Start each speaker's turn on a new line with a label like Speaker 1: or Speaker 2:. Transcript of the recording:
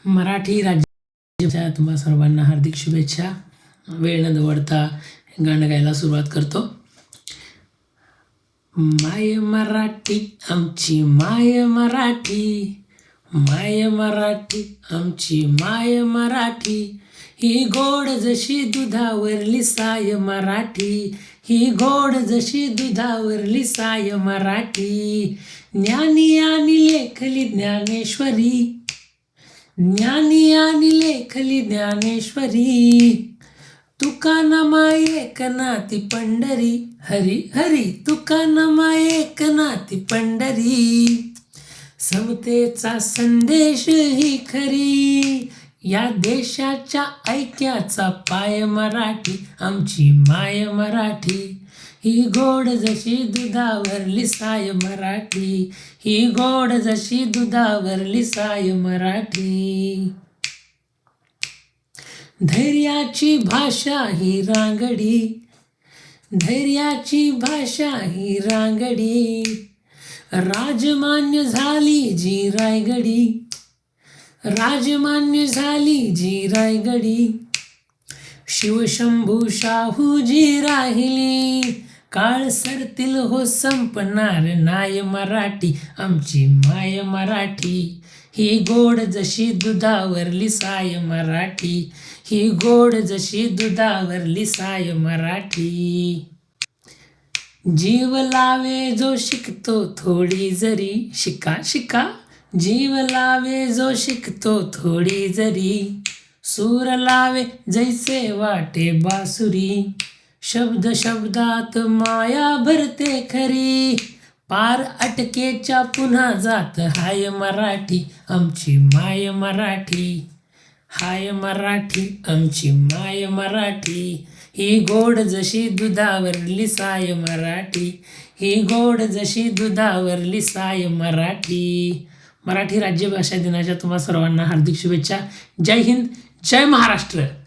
Speaker 1: मराठी राज्याच्या तुम्हा सर्वांना हार्दिक शुभेच्छा. वेळ न दवडता गाणं गायला सुरुवात करतो. माय मराठी आमची माय मराठी, माय मराठी आमची माय मराठी, ही गोड जशी दुधावरली साय मराठी, ही गोड जशी दुधावरली साय मराठी. ज्ञानी आणि लेखली ज्ञानेश्वरी, ज्ञानी आणि लेखली ज्ञानेश्वरी, तुका नमा एक नाती पंढरी, हरी हरी तुका नमा एक नाती पंढरी. समतेचा संदेश ही खरी, या देशाच्या ऐक्याचा पाय मराठी, आमची माय मराठी, ही गोड जशी दुधावरली साय मराठी, ही गोड जशी दुधावरली साय मराठी. धैर्याची भाषा ही रांगडी, धैर्याची भाषा ही रांगडी, राजमान्य झाली जी रायगडी, राजमान्य झाली जी रायगडी. शिवशंभू शाहू जी राहिली, काळ सरतील हो संपणार नाय मराठी, आमची माय मराठी, ही गोड जशी दुधावरली साय मराठी, ही गोड जशी दुधावरली साय मराठी. जीव लावे जो शिकतो थोडी जरी, शिका शिका जीव लावे जो शिकतो थोडी जरी, सूर लावे जैसे वाटे बासुरी, शब्द शब्दात माया भरते खरी, पार अटकेच्या पुन्हा जात हाय मराठी, आमची माय मराठी, हाय मराठी आमची माय मराठी, ही गोड जशी दुधावरली साय मराठी, ही गोड जशी दुधावरली साय मराठी. मराठी राज्यभाषा दिनाच्या तुम्हा सर्वांना हार्दिक शुभेच्छा. जय हिंद, जय महाराष्ट्र.